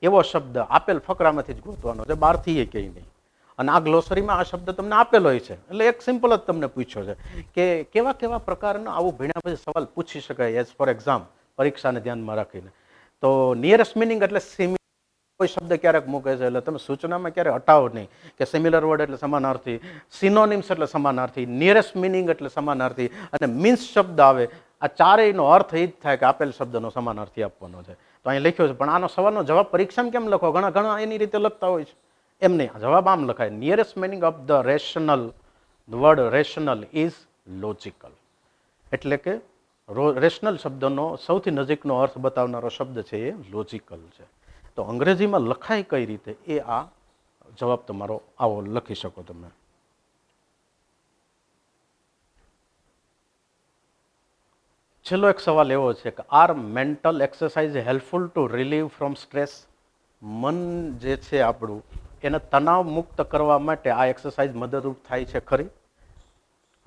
એવો શબ્દ આપેલ ફકરામાંથી જ ગોતવાનો છે, બહારથી એ કંઈ નહીં. અને આ ગ્લોસરીમાં આ શબ્દ તમને આપેલો હોય છે. એટલે એક સિમ્પલ જ તમને પૂછ્યો છે કે કેવા કેવા પ્રકારનો આવું ભણ્યા પછી સવાલ પૂછી શકાય એઝ ફોર એક્ઝામ, પરીક્ષાને ધ્યાનમાં રાખીને. તો નિયરેસ્ટ મિનિંગ એટલે કોઈ શબ્દ ક્યારેક મૂકે છે એટલે તમે સૂચનામાં ક્યારે હટાવો નહીં કે સિમિલર વર્ડ એટલે સમાનાર્થી, સિનોનિમ્સ એટલે સમાનાર્થી, નિયરેસ્ટ મિનિંગ એટલે સમાનાર્થી અને મીન્સ શબ્દ આવે. આ ચારેયનો અર્થ એ જ થાય કે આપેલ શબ્દનો સમાનાર્થી આપવાનો છે. તો અહીં લખ્યો છે, પણ આનો સવાલનો જવાબ પરીક્ષામાં કેમ લખો? ઘણા ઘણા એની રીતે લખતા હોય છે. એમ નહીં, જવાબ આમ લખાય, nearest meaning of the rational, word rational is logical. એટલે કે રેશનલ શબ્દનો સૌથી નજીકનો અર્થ બતાવનારો શબ્દ છે એ લોજિકલ છે. તો અંગ્રેજીમાં લખાય કઈ રીતે એ આ જવાબ તમારો આવો લખી શકો તમે. છેલ્લો એક સવાલ એવો છે કે are mental exercise helpful to relieve from stress? મન જે છે આપણું એને તણાવ મુક્ત કરવા માટે આ એક્સરસાઇઝ મદદરૂપ થાય છે ખરી?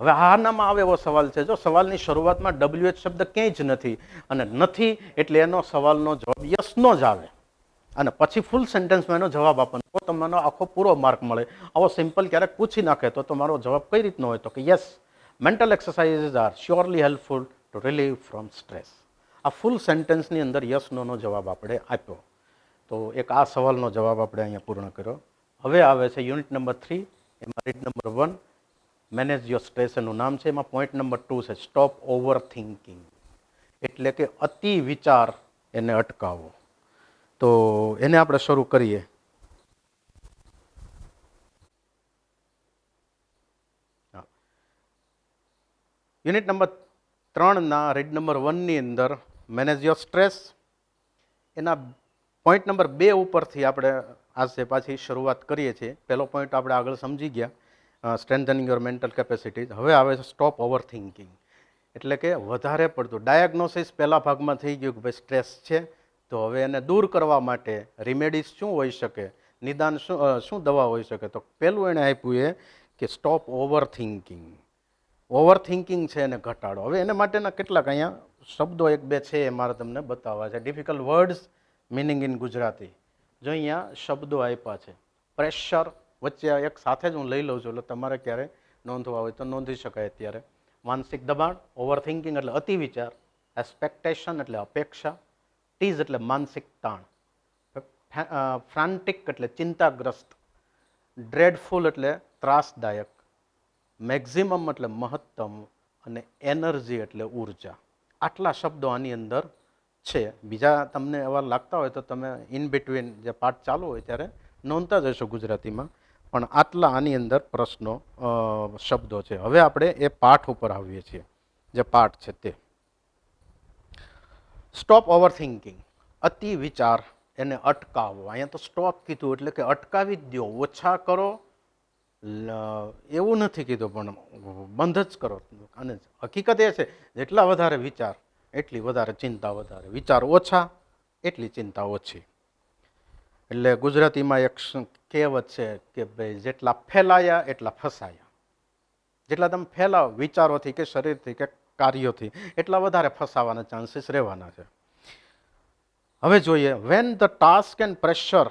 હવે આનામાં આવે એવો સવાલ છે. જો સવાલની શરૂઆતમાં WH શબ્દ ક્યાંય જ નથી અને નથી એટલે એનો સવાલનો જવાબ યસનો જ આવે અને પછી ફૂલ સેન્ટેન્સમાં એનો જવાબ આપવાનો, તો તમને આખો પૂરો માર્ક મળે. આવો સિમ્પલ ક્યારેક પૂછી નાખે તો તમારો જવાબ કઈ રીતનો હોય? તો કે yes, mental exercises are surely helpful to relieve from stress. આ ફૂલ સેન્ટેન્સની અંદર યસ નોનો જવાબ આપણે આપ્યો. તો એક આ સવાલનો જવાબ આપણે અહીંયા પૂર્ણ કર્યો. હવે આવે છે યુનિટ નંબર 3, એમાં read number 1 manage your stress એનું નામ છે. એમાં પોઈન્ટ નંબર 2 છે સ્ટોપ ઓવર થિંકિંગ, એટલે કે અતિ વિચાર એને અટકાવો. તો એને આપણે શરૂ કરીએ. યુનિટ નંબર 3ના રીડ નંબર 1ની અંદર મેનેજ યોર સ્ટ્રેસ, એના પોઈન્ટ નંબર 2 ઉપરથી આપણે આજે પાછી શરૂઆત કરીએ છીએ. પહેલો પોઈન્ટ આપણે આગળ સમજી ગયા, સ્ટ્રેન્થનિંગ યોર મેન્ટલ કેપેસિટીઝ. હવે આવે છે સ્ટોપ ઓવર થિંકિંગ, એટલે કે વધારે પડતું ડાયગ્નોસિસ પહેલા ભાગમાં થઈ ગયું કે ભાઈ સ્ટ્રેસ છે, તો હવે એને દૂર કરવા માટે રિમેડીઝ શું હોઈ શકે, નિદાન શું દવા હોઈ શકે? તો પહેલું એણે આપ્યું એ કે stop over thinking. Over thinking છે એને ઘટાડો. હવે એને માટેના કેટલાક અહીંયા શબ્દો એક બે છે એ મારે તમને બતાવવા છે. Difficult words meaning in Gujarati. જો અહીંયા શબ્દો આપ્યા છે. પ્રેશર વચ્ચે એક સાથે જ હું લઈ લઉં છું, એટલે તમારે ક્યારે નોંધવા હોય તો નોંધી શકાય અત્યારે. માનસિક દબાણ, ઓવર થિંકિંગ એટલે અતિ વિચાર, એક્સપેક્ટેશન એટલે અપેક્ષા, ટીઝ એટલે માનસિક તાણ, ફ્રાન્ટિક એટલે ચિંતાગ્રસ્ત, ડ્રેડફુલ એટલે ત્રાસદાયક, મેક્ઝિમમ એટલે મહત્તમ અને એનર્જી એટલે ઉર્જા. આટલા શબ્દો આની અંદર છે. બીજા તમને એવા લાગતા હોય તો તમે ઇન બિટવીન જે પાઠ ચાલુ હોય ત્યારે નોંધતા જશો ગુજરાતીમાં, પણ આટલા આની અંદર પ્રશ્નો શબ્દો છે. હવે આપણે એ પાઠ ઉપર આવીએ છીએ. જે પાઠ છે તે સ્ટોપ ઓવર થિંકિંગ, અતિ વિચાર એને અટકાવો. અહીંયા તો સ્ટોપ કીધું એટલે કે અટકાવી જ દો, ઓછા કરો એવું નથી કીધું, પણ બંધ જ કરો. અને હકીકત એ છે જેટલા વધારે વિચાર એટલી વધારે ચિંતા વધારે, વિચાર ઓછા એટલી ચિંતા ઓછી. એટલે ગુજરાતીમાં એક કહેવત છે કે ભાઈ જેટલા ફેલાયા એટલા ફસાયા. જેટલા તમે ફેલાવો વિચારોથી કે શરીરથી કે કાર્યોથી, એટલા વધારે ફસાવાના ચાન્સીસ રહેવાના છે. હવે જોઈએ, when the task and pressure,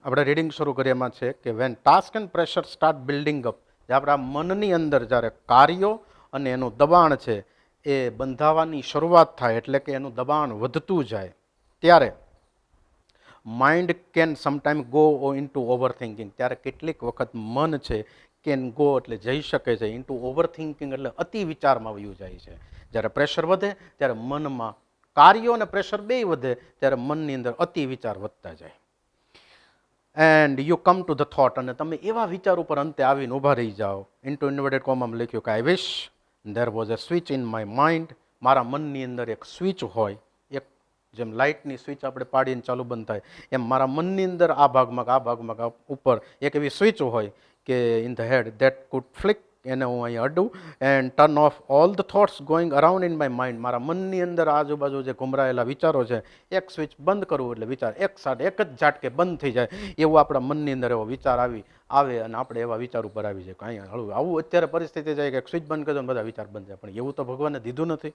આપણે રીડિંગ શરૂ કરીએ એમાં છે કે when task and pressure start building up, જે આપણા મનની અંદર જ્યારે કાર્યો અને એનું દબાણ છે એ બંધાવાની શરૂઆત થાય, એટલે કે એનું દબાણ વધતું જાય, ત્યારે mind can sometime go into over thinking. ત્યારે કેટલીક વખત મન છે કેન ગો એટલે જઈ શકે છે ઇન્ટુ ઓવર થિંકિંગ, એટલે અતિ વિચારમાં વયું જાય છે. જ્યારે પ્રેશર વધે ત્યારે મનમાં કાર્યો અને પ્રેશર બેય વધે, ત્યારે મનની અંદર અતિ વિચાર વધતા જાય. And you come to the thought, અને તમે એવા વિચાર ઉપર અંતે આવીને ઊભા રહી જાઓ. ઇન્ટુ ઇન્વર્ટેડ કોમામાં લખ્યું કે I wish there was a switch in my mind. મારા મનની અંદર એક સ્વિચ હોય, એક જેમ લાઇટની સ્વિચ આપણે પાડીને ચાલુ બંધ થાય એમ મારા મનની અંદર આ ભાગમાં ઉપર એક એવી સ્વિચ હોય કે in the head that could flick, એને હું અહીં અડું and turn off all the thoughts going around in my mind. મારા મનની અંદર આજુબાજુ જે ઘુમરાયેલા વિચારો છે એક સ્વિચ બંધ કરવું એટલે વિચાર એક જ ઝાટકે બંધ થઈ જાય. એવું આપણા મનની અંદર એવો વિચાર આવે અને આપણે એવા વિચાર ઉપર આવી જાય કે અહીંયા હળવું આવું અત્યારે પરિસ્થિતિ જાય કે સ્વિચ બંધ કરી દો બધા વિચાર બંધ જાય. પણ એવું તો ભગવાને દીધું નથી.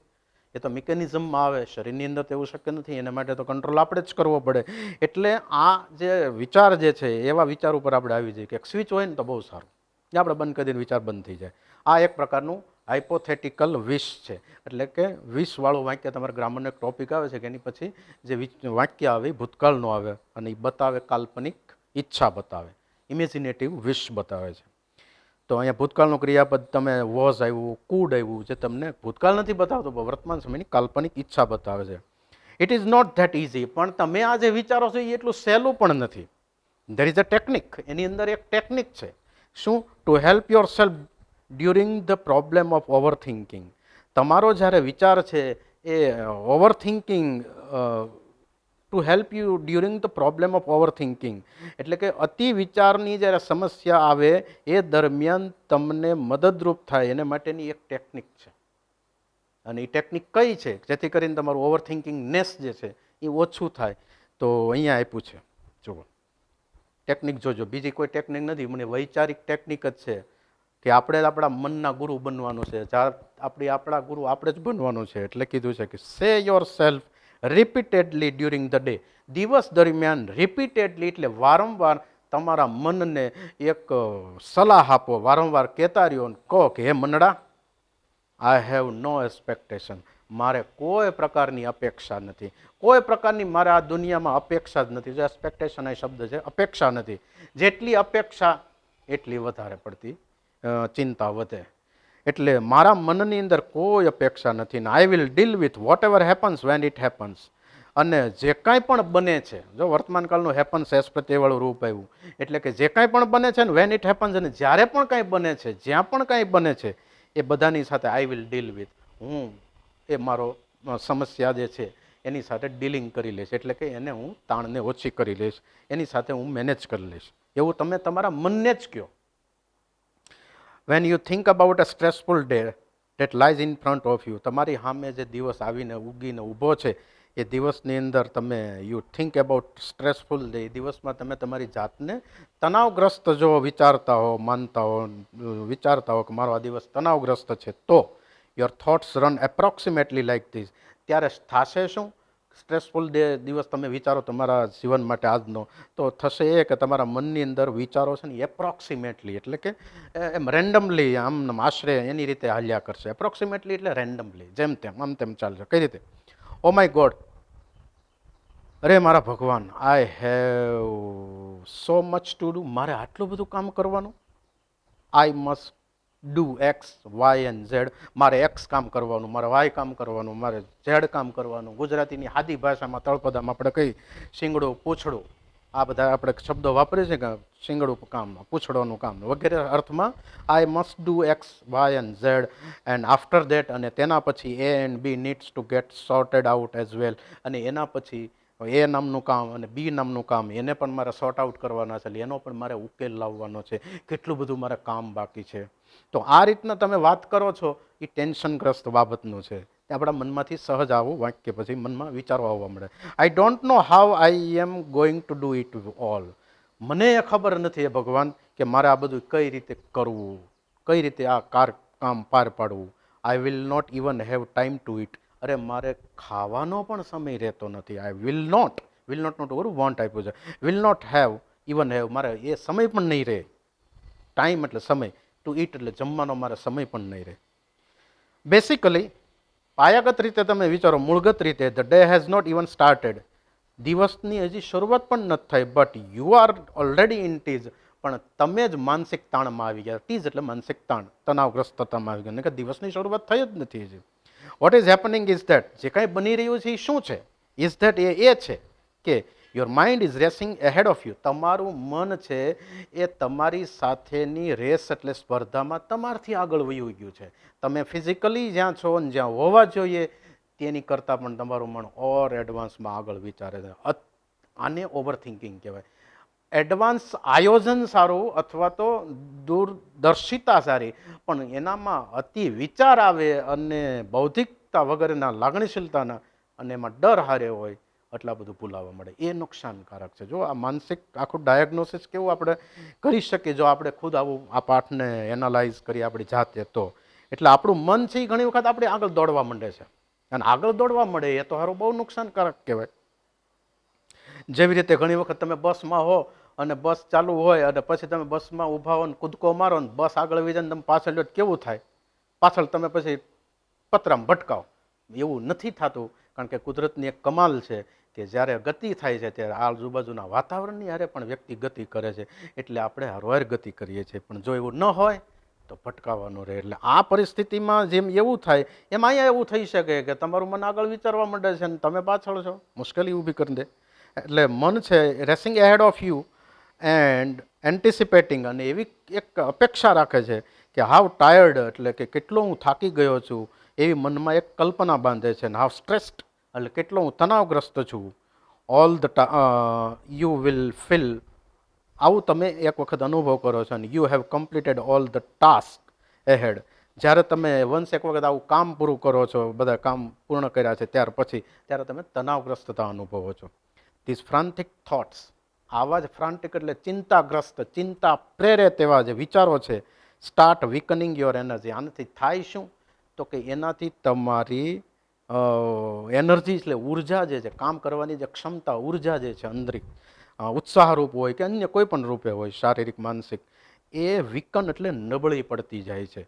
એ તો મિકેનિઝમમાં આવે, શરીરની અંદર તો એવું શક્ય નથી. એના માટે તો કંટ્રોલ આપણે જ કરવો પડે. એટલે આ જે વિચાર જે છે એવા વિચાર ઉપર આપણે આવી જઈએ કે સ્વિચ હોય ને તો બહુ સારું, જે આપણે બંધ કરી દઈને વિચાર બંધ થઈ જાય. આ એક પ્રકારનું હાઇપોથેટિકલ વિશ છે. એટલે કે વિશવાળું વાક્ય તમારા ગ્રામરનો એક ટોપિક આવે છે કે એની પછી જે વાક્ય આવે એ ભૂતકાળનું આવે અને એ બતાવે કાલ્પનિક ઈચ્છા બતાવે, ઇમેજિનેટિવ વિશ બતાવે છે. તો અહીંયા ભૂતકાળનું ક્રિયાપદ તમે વોઝ આવ્યું, કુડ આવ્યું, જે તમને ભૂતકાળ નથી બતાવતો પણ વર્તમાન સમયની કાલ્પનિક ઈચ્છા બતાવે છે. It is not that easy, પણ તમે આ જે વિચારો છો એ એટલું સહેલું પણ નથી. ધેર ઇઝ અ ટેકનિક, એની અંદર એક ટેકનિક છે. શું? To help yourself during the problem of overthinking. તમારો જ્યારે વિચાર છે એ overthinking, to help you during the problem of overthinking, એટલે કે અતિ વિચારની જ્યારે સમસ્યા આવે એ દરમિયાન તમને મદદરૂપ થાય એને માટેની એક ટેકનિક છે. અને એ ટેકનિક કઈ છે જેથી કરીને તમારું ઓવર થિંકિંગનેસ જે છે એ ઓછું થાય? તો અહીંયા આપ્યું છે, જુઓ ટેકનિક જોજો. બીજી કોઈ ટેકનિક નથી, મને વૈચારિક ટેકનિક જ છે કે આપણે આપણા મનના ગુરુ બનવાનું છે. આપણા ગુરુ આપણે જ બનવાનું છે. એટલે કીધું છે કે સે your self repeatedly during the day. દિવસ દરમિયાન રિપીટેડલી એટલે વારંવાર તમારા મનને એક સલાહ આપો, વારંવાર કહેતા રહ્યો, કહો કે હે મનડા, આઈ હેવ નો એક્સપેક્ટેશન. મારે કોઈ પ્રકારની અપેક્ષા નથી, કોઈ પ્રકારની મારે આ દુનિયામાં અપેક્ષા જ નથી. જો એક્સપેક્ટેશન એ શબ્દ છે, અપેક્ષા નથી. જેટલી અપેક્ષા એટલી વધારે પડતી ચિંતા વધે. એટલે મારા મનની અંદર કોઈ અપેક્ષા નથી ને આઈ will deal with what ever happens when it happens. અને જે કાંઈ પણ બને છે, જો વર્તમાનકાળનું હેપન્સ એસ પ્રત્યેવાળું રૂપ આવ્યું, એટલે કે જે કાંઈ પણ બને છે ને વેન ઇટ હેપન્સ, અને જ્યારે પણ કાંઈ બને છે, જ્યાં પણ કાંઈ બને છે એ બધાની સાથે આઈ વિલ ડીલ વિથ, હું એ મારો સમસ્યા જે છે એની સાથે ડીલિંગ કરી લઈશ. એટલે કે એને હું તાણને ઓછી કરી લઈશ, એની સાથે હું મેનેજ કરી લઈશ. એવું તમે તમારા મનને જ કહો. When you think about a stressful day date lies in front of you, તમારી સામે જે દિવસ આવીને ઉગીને ઊભો છે એ દિવસની અંદર તમે you think about stressful day, એ દિવસમાં તમે તમારી જાતને તણાવગ્રસ્ત જો વિચારતા હો, માનતા હો, વિચારતા હો કે મારો આ દિવસ તણાવગ્રસ્ત છે, તો your thoughts run approximately like this. ત્યારે થશે શું? સ્ટ્રેસફુલ દિવસ તમે વિચારો તમારા જીવન માટે આજનો, તો થશે એ કે તમારા મનની અંદર વિચારો છે ને એપ્રોક્સિમેટલી એટલે કે એમ રેન્ડમલી આમ આશરે એની રીતે હાલ્યા કરશે. એપ્રોક્સિમેટલી એટલે રેન્ડમલી, જેમ તેમ આમ તેમ ચાલશે. કઈ રીતે? ઓ માય ગોડ, અરે મારા ભગવાન, I have so much to do, મારે આટલું બધું કામ કરવાનું. I must do X Y and Z, મારે એક્સ કામ કરવાનું, મારે વાય કામ કરવાનું, મારે ઝેડ કામ કરવાનું. ગુજરાતીની સાદી ભાષામાં તળપદામાં આપણે કઈ શીંગડું, પૂંછડું, આ બધા આપણે શબ્દો વાપરીએ છીએ કે શીંગડું કામ, પૂંછડોનું કામ વગેરે અર્થમાં I must do X Y and Z and after that, અને તેના પછી A and B needs to get sorted out as well, અને એના પછી એ નામનું કામ અને બી નામનું કામ એને પણ મારે સોર્ટ આઉટ કરવાના છે, એનો પણ મારે ઉકેલ લાવવાનો છે. કેટલું બધું મારે કામ બાકી છે. તો આ રીતના તમે વાત કરો છો એ ટેન્શનગ્રસ્ત બાબતનું છે. આપણા મનમાંથી સહજ આવું વાક્ય પછી મનમાં વિચારો આવવા મળે. I don't know how I am going to do it all. મને એ ખબર નથી એ ભગવાન કે મારે આ બધું કઈ રીતે કરવું, કઈ રીતે આ કામ પાર પાડવું. I will not even have time to it. અરે મારે ખાવાનો પણ સમય રહેતો નથી. I will not not or want આપ્યું છે. Will not have even have, મારે એ સમય પણ નહીં રહે. ટાઈમ એટલે સમય, ટુ ઈટ એટલે જમવાનો મારે સમય પણ નહીં રહે. બેસિકલી પાયાગત રીતે તમે વિચારો, મૂળગત રીતે the day has not even started, દિવસની હજી શરૂઆત પણ નથી થઈ, but you are already in tease, પણ તમે જ માનસિક તાણમાં આવી ગયા. ટીઝ એટલે માનસિક તાણ, તણાવગ્રસ્તતામાં આવી ગયા, કે દિવસની શરૂઆત થઈ જ નથી હજી. What is happening is that, જે કાંઈ બની રહ્યું છે એ શું છે? ઇઝ ધેટ એ છે કે your mind is racing ahead of you, તમારું મન છે એ તમારી સાથેની રેસ એટલે સ્પર્ધામાં તમારથી આગળ વયું ગયું છે. તમે ફિઝિકલી જ્યાં છો ને જ્યાં હોવા જોઈએ તેની કરતાં પણ તમારું મન ઓર એડવાન્સમાં આગળ વિચારે છે. આને ઓવર થિંકિંગ કહેવાય. એડવાન્સ આયોજન સારું અથવા તો દૂરદર્શિતા સારી, પણ એનામાં અતિ વિચાર આવે અને બૌદ્ધિકતા વગેરેના લાગણીશીલતાના અને એમાં ડર હારે હોય, એટલા બધું ભૂલાવા મળે. એ નુકસાનકારક છે. જો આ માનસિક આખું ડાયગ્નોસિસ કેવું આપણે કરી શકીએ જો આપણે ખુદ આવું આ પાઠને એનાલાઇઝ કરીએ આપણી જાતે તો. એટલે આપણું મન છે એ ઘણી વખત આપણે આગળ દોડવા માંડે છે. અને આગળ દોડવા મળે એ તો સારું બહુ નુકસાનકારક કહેવાય. જેવી રીતે ઘણી વખત તમે બસમાં હો અને બસ ચાલુ હોય અને પછી તમે બસમાં ઊભા હો ને કૂદકો મારો ને બસ આગળ વહી જાય ને તમે પાછળ લો કેવું થાય? પાછળ તમે પછી પતરામાં ભટકાવ. એવું નથી થતું, કારણ કે કુદરતની એક કમાલ છે કે જ્યારે ગતિ થાય છે ત્યારે આજુબાજુના વાતાવરણની હારે પણ વ્યક્તિ ગતિ કરે છે, એટલે આપણે હરવાર ગતિ કરીએ છીએ. પણ જો એવું ન હોય તો ભટકાવાનું રહે. એટલે આ પરિસ્થિતિમાં જેમ એવું થાય એમ અહીંયા એવું થઈ શકે કે તમારું મન આગળ વિચારવા માંડે છે અને તમે પાછળ છો, મુશ્કેલી ઊભી કરી દે. એટલે મન છે racing ahead of you and anticipating, અને એવી એક અપેક્ષા રાખે છે કે હાવ ટાયર્ડ, એટલે કે કેટલો હું થાકી ગયો છું એવી મનમાં એક કલ્પના બાંધે છે. અને હાવ સ્ટ્રેસ્ડ એટલે કેટલો હું તણાવગ્રસ્ત છું. All the you will feel, આવું તમે એક વખત અનુભવ કરો છો. અને you have completed all the task ahead, જ્યારે તમે વંશ એક વખત આવું કામ પૂરું કરો છો, બધા કામ પૂર્ણ કર્યા છે ત્યાર પછી, ત્યારે તમે તણાવગ્રસ્તતા અનુભવો છો. ધીસ ફ્રાન્ટિક થોટ્સ, આવા જ ફ્રાન્ટિક એટલે ચિંતાગ્રસ્ત, ચિંતા પ્રેરે તેવા જે વિચારો છે, સ્ટાર્ટ વીકનિંગ યોર એનર્જી. આનાથી થાય શું? તો કે એનાથી તમારી એનર્જી એટલે ઉર્જા જે છે, કામ કરવાની જે ક્ષમતા, ઉર્જા જે છે અંદરિક, ઉત્સાહરૂપ હોય કે અન્ય કોઈ પણ રૂપે હોય, શારીરિક માનસિક, એ વિકન એટલે નબળી પડતી જાય છે.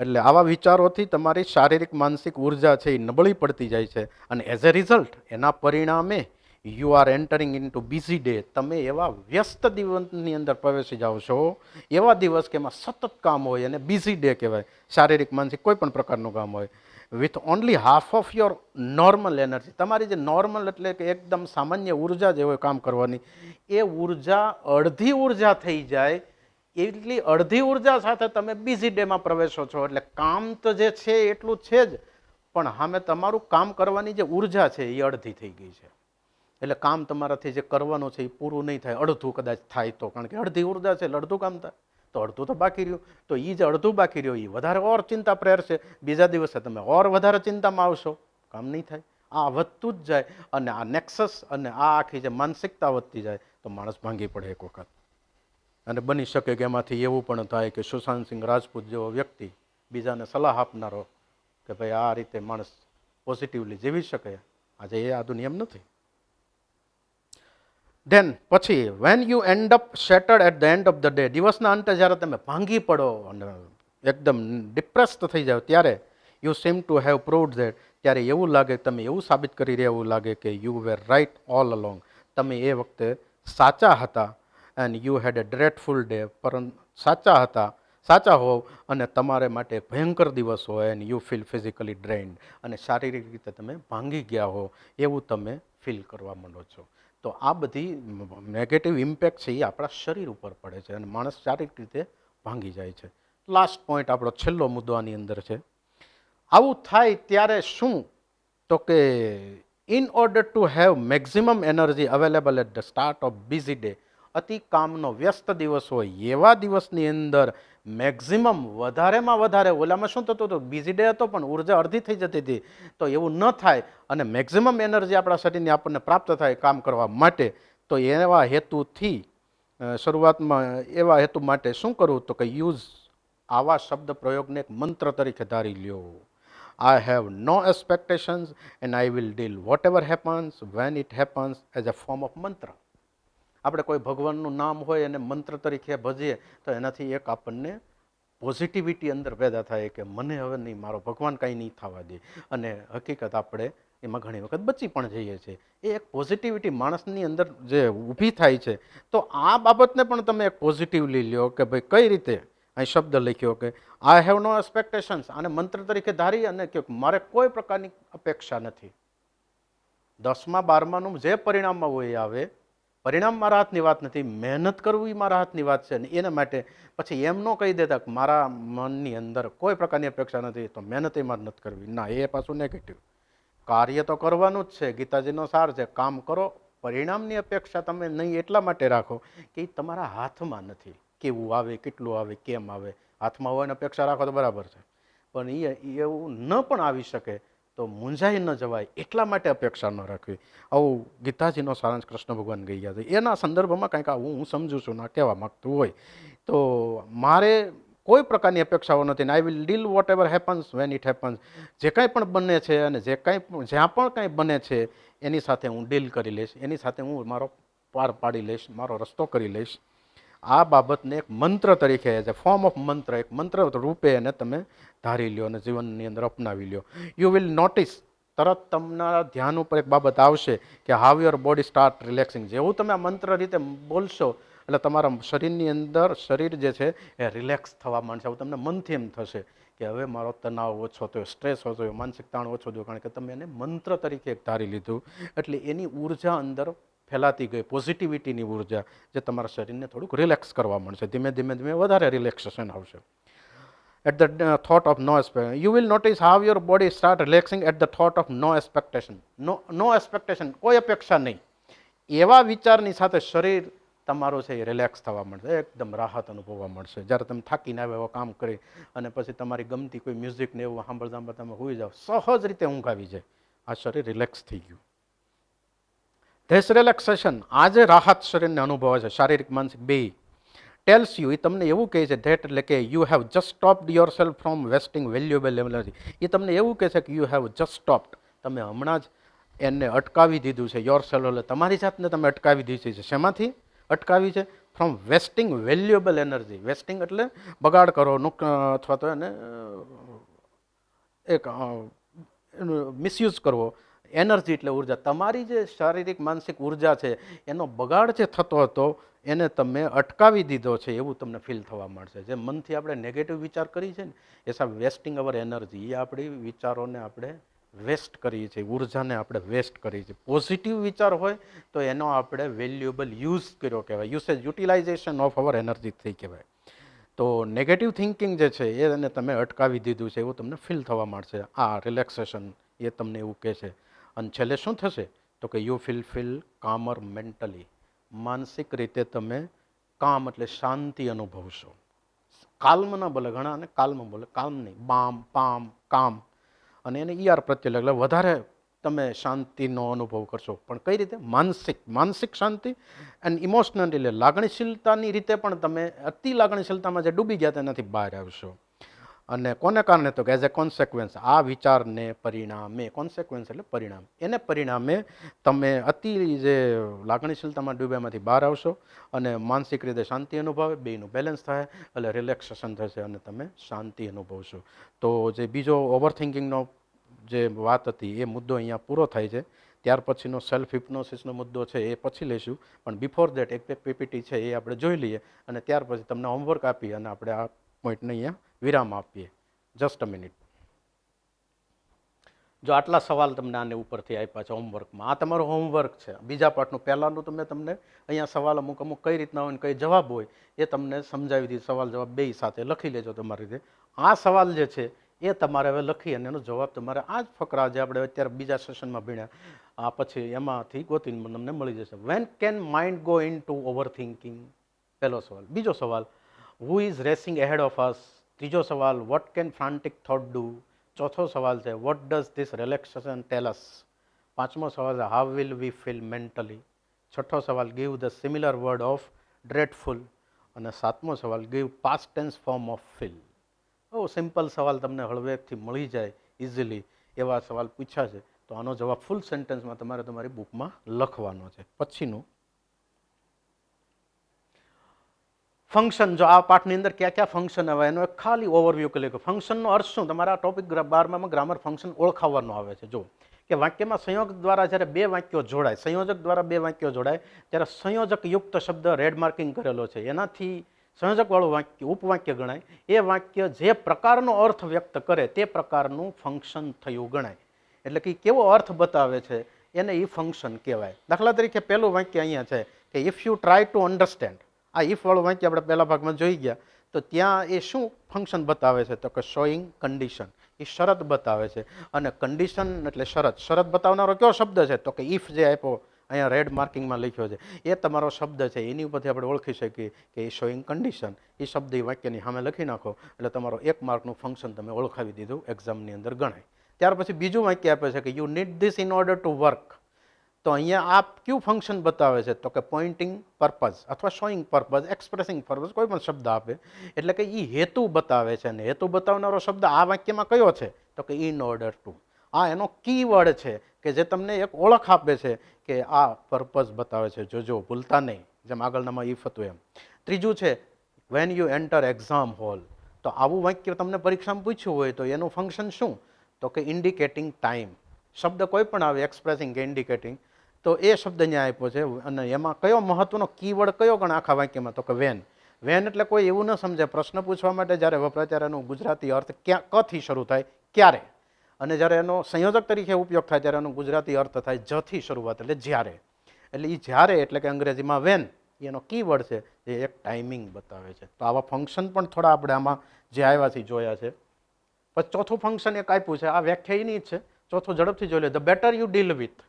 એટલે આવા વિચારોથી તમારી શારીરિક માનસિક ઉર્જા છે એ નબળી પડતી જાય છે. અને એઝ એ રિઝલ્ટ, એના પરિણામે you are entering in to busy day, તમે એવા વ્યસ્ત દિવસની અંદર પ્રવેશી જાઓ છો, એવા દિવસ કે એમાં સતત કામ હોય, અને બિઝી ડે કહેવાય. શારીરિક માનસિક કોઈ પણ પ્રકારનું કામ હોય, with only half of your normal energy. તમારી જે નોર્મલ એટલે કે એકદમ સામાન્ય ઉર્જા જે હોય કામ કરવાની, એ ઉર્જા અડધી ઉર્જા થઈ જાય, એટલી અડધી ઉર્જા સાથે તમે બિઝી ડેમાં પ્રવેશો છો. એટલે કામ તો જે છે એટલું છે જ, પણ સામે તમારું કામ કરવાની જે ઉર્જા છે એ અડધી થઈ ગઈ છે. એટલે કામ તમારાથી જે કરવાનું છે એ પૂરું નહીં થાય, અડધું કદાચ થાય તો, કારણ કે અડધી ઉર્જા છે એટલે અડધું કામ થાય, તો અડધું તો બાકી રહ્યું. તો એ જે અડધું બાકી રહ્યું એ વધારે ઓર ચિંતા પ્રેરશે. બીજા દિવસે તમે ઓર વધારે ચિંતામાં આવશો, કામ નહીં થાય. આ વધતું જ જાય, અને આ નેક્સસ અને આ આખી જે માનસિકતા વધતી જાય તો માણસ ભાંગી પડે એક વખત. અને બની શકે કે એમાંથી એવું પણ થાય કે સુશાંત સિંહ રાજપૂત જેવો વ્યક્તિ બીજાને સલાહ આપનારો કે ભાઈ આ રીતે માણસ પોઝિટિવલી જીવી શકે, આજે એ આ દુનિયામ નથી. ધેન પછી when you end up shattered at the end of the day, દિવસના અંતે જ્યારે તમે ભાંગી પડો અને એકદમ ડિપ્રેસ્ડ થઈ જાઓ, ત્યારે you sim to have proved that, ત્યારે એવું લાગે, તમે એવું સાબિત કરી રહ્યા એવું લાગે કે you were right all along, તમે એ વખતે સાચા હતા. And you had a dreadful day, પરંતુ સાચા હોવ અને તમારે માટે એક ભયંકર દિવસ હોય. એન્ડ યુ ફીલ ફિઝિકલી ડ્રેઇન્ડ, અને શારીરિક રીતે તમે ભાંગી ગયા હો એવું તમે ફીલ કરવા માંડો છો. તો આ બધી નેગેટિવ ઇમ્પેક્ટ છે એ આપણા શરીર ઉપર પડે છે અને માણસ શારીરિક રીતે ભાંગી જાય છે. લાસ્ટ પોઈન્ટ, આપણો છેલ્લો મુદ્દો આની અંદર છે. આવું થાય ત્યારે શું? તો કે in order to have maximum energy available at the start of busy day, અતિ કામનો વ્યસ્ત દિવસ હોય એવા દિવસની અંદર મેક્સિમમ વધારેમાં વધારે, ઓલામાં શું થતું હતું, બિઝી ડે હતો પણ ઉર્જા અડધી થઈ જતી હતી, તો એવું ન થાય અને મેક્સિમમ એનર્જી આપણા શરીરની આપણને પ્રાપ્ત થાય કામ કરવા માટે, તો એવા હેતુથી શરૂઆતમાં એવા હેતુ માટે શું કરવું? તો કે યુઝ, આવા શબ્દ પ્રયોગને એક મંત્ર તરીકે ધારી લ્યો. I have no expectations and I will deal whatever happens when it happens as a form of mantra. આપણે કોઈ ભગવાનનું નામ હોય અને મંત્ર તરીકે ભજીએ તો એનાથી એક આપણને પોઝિટિવિટી અંદર પેદા થાય કે મને હવે નહીં, મારો ભગવાન કાંઈ નહીં થવા દે. અને હકીકત આપણે એમાં ઘણી વખત બચી પણ જઈએ છીએ. એ એક પોઝિટિવિટી માણસની અંદર જે ઊભી થાય છે. તો આ બાબતને પણ તમે એક પોઝિટિવલી લ્યો કે ભાઈ કઈ રીતે. અહીં શબ્દ લખ્યો કે આઈ હેવ નો એક્સપેક્ટેશન્સ, આને મંત્ર તરીકે ધારી અને કે મારે કોઈ પ્રકારની અપેક્ષા નથી. 10મા 12માનું જે પરિણામમાં હોય એ આવે, પરિણામ મારા હાથની વાત નથી, મહેનત કરવી મારા હાથની વાત છે. અને એના માટે પછી એમ ન કહી દેતા કે મારા મનની અંદર કોઈ પ્રકારની અપેક્ષા નથી તો મહેનત એમાં નથી કરવી. ના, એ પાછું નેગેટિવ. કાર્ય તો કરવાનું જ છે, ગીતાજીનો સાર છે, કામ કરો. પરિણામની અપેક્ષા તમે નહીં એટલા માટે રાખો કે એ તમારા હાથમાં નથી. કેવું આવે, કેટલું આવે, કેમ આવે, હાથમાં હોય ને અપેક્ષા રાખો તો બરાબર છે, પણ એ એવું ન પણ આવી શકે તો મૂંઝાઈ ન જવાય એટલા માટે અપેક્ષા ન રાખવી. આવું ગીતાજીનો સારાંશ કૃષ્ણ ભગવાન કહી ગયા છે. એના સંદર્ભમાં કંઈક આવું હું સમજુ છું ના કહેવા માગતું હોય. તો મારે કોઈ પ્રકારની અપેક્ષાઓ નથી. I will deal whatever happens when it happens. જે કાંઈ પણ બને છે અને જ્યાં પણ કાંઈ બને છે એની સાથે હું ડીલ કરી લઈશ, એની સાથે હું મારો પાર પાડી લઈશ, મારો રસ્તો કરી લઈશ. આ બાબતને એક મંત્ર તરીકે એઝ એ ફોર્મ ઓફ મંત્ર, એક મંત્ર રૂપે એને તમે ધારી લ્યો અને જીવનની અંદર અપનાવી લ્યો. યુ વિલ નોટિસ, તરત તમારા ધ્યાન ઉપર એક બાબત આવશે કે હાવ યોર બોડી સ્ટાર્ટ રિલેક્સિંગ. જેવું તમે આ મંત્ર રીતે બોલશો એટલે તમારા શરીરની અંદર શરીર જે છે એ રિલેક્સ થવા માંડશે. તમને મનથી એમ થશે કે હવે મારો તણાવ ઓછો થયો, સ્ટ્રેસ ઓછો થયો, માનસિક તાણ ઓછો થયો, કારણ કે તમે એને મંત્ર તરીકે એક ધારી લીધું. એટલે એની ઉર્જા અંદર ફેલાતી ગઈ, પોઝિટિવિટીની ઉર્જા, જે તમારા શરીરને થોડુંક રિલેક્સ કરવા મળશે. ધીમે ધીમે ધીમે વધારે રિલેક્સેશન આવશે. At the thought of no expectation, you will notice how your body start relaxing at the thought of no expectation. No expectation, કોઈ અપેક્ષા નહીં. એવા વિચારની સાથે શરીર તમારું છે એ રિલેક્સ થવા મળશે, એકદમ રાહત અનુભવવા મળશે. જ્યારે તમે થાકીને આવે એવા કામ કરી અને પછી તમારી ગમતી કોઈ મ્યુઝિક ને એવું સાંભળતા તમે હોઈ જાઓ, સહજ રીતે ઊંઘ આવી જાય. આ શરીર રિલેક્સ થઈ ગયું. ધીસ રિલેક્સેશન, આ જે રાહત શરીરને અનુભવે છે, શારીરિક માનસિક બે, ટેલ્સ યુ, એ તમને એવું કહે છે ધેટ, એટલે કે you have just stopped yourself from wasting valuable energy. એ તમને એવું કહે છે કે યુ હેવ જસ્ટ સ્ટોપ્ડ, તમે હમણાં જ એને અટકાવી દીધું છે. યોર સેલ્ફ એટલે તમારી જાતને તમે અટકાવી દીધી છે. શેમાંથી અટકાવી છે? From wasting valuable energy. Wasting એટલે બગાડ કરો, અથવા તો એને એક મિસયુઝ કરવો. એનર્જી એટલે ઉર્જા. તમારી જે શારીરિક માનસિક ઉર્જા છે એનો બગાડ જે થતો હતો એને તમે અટકાવી દીધો છે એવું તમને ફીલ થવા મળશે. જે મનથી આપણે નેગેટિવ વિચાર કરીએ છીએ ને, એ સાહેબ વેસ્ટિંગ અવર એનર્જી, એ આપણી વિચારોને આપણે વેસ્ટ કરીએ છીએ, ઉર્જાને આપણે વેસ્ટ કરીએ છીએ. પોઝિટિવ વિચાર હોય તો એનો આપણે વેલ્યુએબલ યુઝ કર્યો કહેવાય, usage, utilization of our energy થઈ કહેવાય. તો નેગેટિવ થિંકિંગ જે છે એને તમે અટકાવી દીધું છે એવું તમને ફીલ થવા મળશે. આ રિલેક્સેશન એ તમને એવું કહે છે. અને છેલ્લે શું થશે તો કે યુ ફીલ કામર મેન્ટલી. માનસિક રીતે તમે કામ એટલે શાંતિ અનુભવશો. કાલ્મ ના બોલે, ઘણા અને કાલ્મ બોલે, કાલ્મ નહીં, બામ, પામ, કામ, અને એને ઈઆર પ્રત્યે એટલે વધારે તમે શાંતિનો અનુભવ કરશો. પણ કઈ રીતે? માનસિક શાંતિ એન્ડ ઇમોશનલ, એટલે લાગણીશીલતાની રીતે પણ તમે અતિ લાગણીશીલતામાં જે ડૂબી ગયા તેનાથી બહાર આવશો. અને કોને કારણે? તો કે એઝ એ કોન્સિક્વન્સ, આ વિચારને પરિણામે, કોન્સિક્વન્સ એટલે પરિણામ, એને પરિણામે તમે અતિ જે લાગણીશીલતામાં ડૂબ્યામાંથી બહાર આવશો અને માનસિક રીતે શાંતિ અનુભવે, બેયનું બેલેન્સ થાય એટલે રિલેક્સેશન થશે અને તમે શાંતિ અનુભવશો. તો જે બીજો ઓવરથિંકિંગનો જે વાત હતી એ મુદ્દો અહીંયા પૂરો થાય છે. ત્યાર પછીનો સેલ્ફ હિપ્નોસિસનો મુદ્દો છે એ પછી લઈશું, પણ બિફોર દેટ એક પીપીટી છે એ આપણે જોઈ લઈએ અને ત્યાર પછી તમને હોમવર્ક આપી અને આપણે આ પોઈન્ટને અહીંયા વિરામ આપીએ. Just a minute. જો આટલા સવાલ તમને આને ઉપરથી આપ્યા છે હોમવર્કમાં, આ તમારું હોમવર્ક છે. બીજા પાર્ટનું પહેલાંનું તમને અહીંયા સવાલ અમુક કઈ રીતના હોય ને કઈ જવાબ હોય એ તમને સમજાવી દીધી. સવાલ જવાબ બે સાથે લખી લેજો તમારી રીતે. આ સવાલ જે છે એ તમારે હવે લખી અને એનો જવાબ તમારે આ જ ફકરા જે આપણે અત્યારે બીજા સેશનમાં ભણ્યા આ પછી એમાંથી ગોતીને તમને મળી જશે. When can mind go into overthinking? પહેલો સવાલ. બીજો સવાલ, who is racing ahead of us? ત્રીજો સવાલ, what can frantic thought do? ચોથો સવાલ છે, what does this relaxation tell us? પાંચમો સવાલ છે, how will we feel mentally? છઠ્ઠો સવાલ, give the similar word of dreadful. અને સાતમો સવાલ, give past tense form of feel. બહુ સિમ્પલ સવાલ, તમને હળવેકથી મળી જાય ઇઝીલી એવા સવાલ પૂછ્યા છે. તો આનો જવાબ ફૂલ સેન્ટેન્સમાં તમારે તમારી બુકમાં લખવાનો છે. પછીનું ફંક્શન. જો આ પાઠની અંદર ક્યાં ક્યાં ફંક્શન આવે એનો એક ખાલી ઓવરવ્યૂ કરી લે. ફંક્શનનો અર્થ શું? તમારા ટોપિક 12માં ગ્રામર ફંક્શન ઓળખાવવાનો આવે છે. જો કે વાક્યમાં સંયોગ દ્વારા જ્યારે બે વાક્યો જોડાય, સંયોજક દ્વારા બે વાક્યો જોડાય ત્યારે સંયોજક યુક્ત શબ્દ રેડ માર્કિંગ કરેલો છે એનાથી સંયોજકવાળું વાક્ય ઉપવાક્ય ગણાય. એ વાક્ય જે પ્રકારનો અર્થ વ્યક્ત કરે તે પ્રકારનું ફંક્શન થયું ગણાય. એટલે કે કેવો અર્થ બતાવે છે એને એ ફંક્શન કહેવાય. દાખલા તરીકે પહેલું વાક્ય અહીંયા છે કે if you try to understand. આ ઇફ વાળું વાક્ય આપણે પહેલા ભાગમાં જોઈ ગયા. તો ત્યાં એ શું ફંક્શન બતાવે છે? તો કે શોઈંગ કન્ડિશન. એ શરત બતાવે છે. અને કન્ડિશન એટલે શરત. શરત બતાવનારો કયો શબ્દ છે? તો કે ઇફ જે આપ્યો અહીંયા રેડ માર્કિંગમાં લખ્યો છે એ તમારો શબ્દ છે. એની ઉપરથી આપણે ઓળખી શકીએ કે એ શોઈંગ કન્ડિશન. એ શબ્દ એ વાક્યની સામે લખી નાખો એટલે તમારો 1 માર્કનું ફંક્શન તમે ઓળખાવી દીધું, એક્ઝામની અંદર ગણાય. ત્યાર પછી બીજું વાક્ય આપે છે કે you need this in order to work. તો અહીંયા આ કયું ફંક્શન બતાવે છે તો કે પોઇન્ટિંગ પર્પઝ અથવા શોઈંગ પર્પઝ, એક્સપ્રેસિંગ પર્પઝ, કોઈ પણ શબ્દ આપે એટલે કે એ હેતુ બતાવે છે. અને હેતુ બતાવનારો શબ્દ આ વાક્યમાં કયો છે તો કે ઇન ઓર્ડર ટુ. આ એનો કીવર્ડ છે કે જે તમને એક ઓળખ આપે છે કે આ પર્પઝ બતાવે છે. જોજો ભૂલતા નહીં, જેમ આગળનામાં ઇફ હતું એમ. ત્રીજું છે when you enter exam hall. તો આવું વાક્ય તમને પરીક્ષામાં પૂછ્યું હોય તો એનું ફંક્શન શું તો કે ઇન્ડિકેટિંગ ટાઈમ. શબ્દ કોઈ પણ આવે એક્સપ્રેસિંગ કે ઇન્ડિકેટિંગ, તો એ શબ્દ અહીંયા આપ્યો છે. અને એમાં કયો મહત્વનો કીવર્ડ કયો ગણ આખા વાક્યમાં તો કે વેન. વેન એટલે કોઈ એવું ન સમજે, પ્રશ્ન પૂછવા માટે જ્યારે વપરાય ત્યારે એનો ગુજરાતી અર્થ કથી શરૂ થાય, ક્યારે. અને જ્યારે એનો સંયોજક તરીકે ઉપયોગ થાય ત્યારે એનો ગુજરાતી અર્થ થાય જથી શરૂઆત, એટલે જ્યારે. એટલે એ જ્યારે એટલે કે અંગ્રેજીમાં વેન એનો કીવર્ડ છે, એ એક ટાઈમિંગ બતાવે છે. તો આવા ફંક્શન પણ થોડા આપણે આમાં જે આવ્યા છે જોયા છે. પછી ચોથું ફંક્શન એક આપ્યું છે, આ વ્યાખ્યા એની જ છે. ચોથું ઝડપથી જોઈ લે. The better you deal with.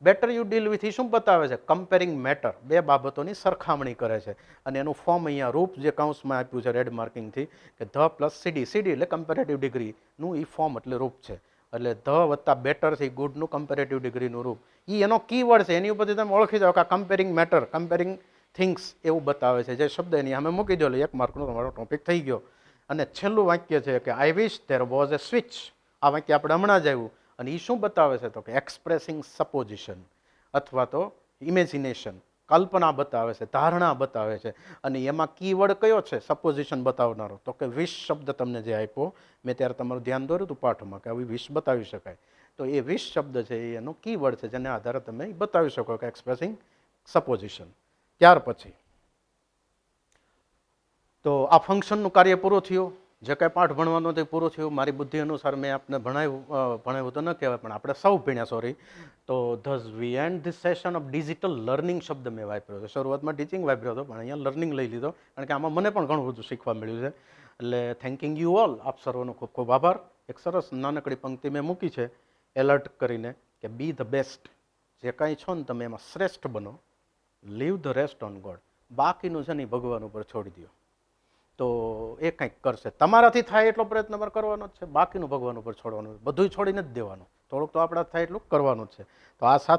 Better you deal with એ શું બતાવે છે? કમ્પેરિંગ મેટર, બે બાબતોની સરખામણી કરે છે. અને એનું ફોર્મ અહીંયા રૂપ જે કૌંસમાં આપ્યું છે રેડ માર્કિંગથી કે ધ પ્લસ સીડી. સીડી એટલે કમ્પેરેટિવ ડિગ્રીનું એ ફોર્મ એટલે રૂપ છે. એટલે ધ વત્તા બેટર છે ગુડનું કમ્પેરેટિવ ડિગ્રીનું રૂપ. એ એનો કીવર્ડ છે, એની ઉપરથી તમે ઓળખી જાઓ કે આ કમ્પેરિંગ મેટર, કમ્પેરિંગ થિંગ્સ એવું બતાવે છે. જે શબ્દ એની અમે મૂકી દો એટલે 1 માર્કનો તમારો ટોપિક થઈ ગયો. અને છેલ્લું વાક્ય છે કે I wish there was A switch. આ વાક્ય આપણે હમણાં જ આવ્યું. અને એ શું બતાવે છે તો કે એક્સપ્રેસિંગ સપોઝિશન અથવા તો ઇમેજિનેશન, કલ્પના બતાવે છે, ધારણા બતાવે છે. અને એમાં કીવર્ડ કયો છે સપોઝિશન બતાવનારો તો કે વિશ શબ્દ તમને જે આપ્યો મેં ત્યારે તમારું ધ્યાન દોર્યું હતું પાઠમાં કે આવી વિશ બતાવી શકાય. તો એ વિશ શબ્દ છે એ એનો કીવર્ડ છે જેને આધારે તમે બતાવી શકો કે એક્સપ્રેસિંગ સપોઝિશન. ત્યાર પછી તો આ ફંક્શનનું કાર્ય પૂરું થયું. જે કાંઈ પાઠ ભણવાનો તે પૂરું થયું. મારી બુદ્ધિ અનુસાર મેં આપને ભણાવ્યું તો ન કહેવાય પણ આપણે સૌ ભણ્યા, સોરી. તો thus we end this session of digital learning શબ્દ મેં વાપર્યો છે. શરૂઆતમાં ટીચિંગ વાપર્યો હતો પણ અહીંયા લર્નિંગ લઈ લીધો કારણ કે આમાં મને પણ ઘણું બધું શીખવા મળ્યું છે. એટલે થેન્કિંગ યુ ઓલ. આપ સર્વનો ખૂબ ખૂબ આભાર. એક સરસ નાનકડી પંક્તિ મેં મૂકી છે એલર્ટ કરીને કે બી ધ બેસ્ટ. જે કાંઈ છો ને તમે એમાં શ્રેષ્ઠ બનો. Leave the rest on God. બાકીનું છે ને ભગવાન ઉપર છોડી દો તો એ કંઈક કરશે. તમારાથી થાય એટલો પ્રયત્ન પર કરવાનો જ છે, બાકીનું ભગવાન ઉપર છોડવાનું. બધું છોડીને જ દેવાનું. થોડુંક તો આપણા થાય એટલું કરવાનું જ છે. તો આ સાથે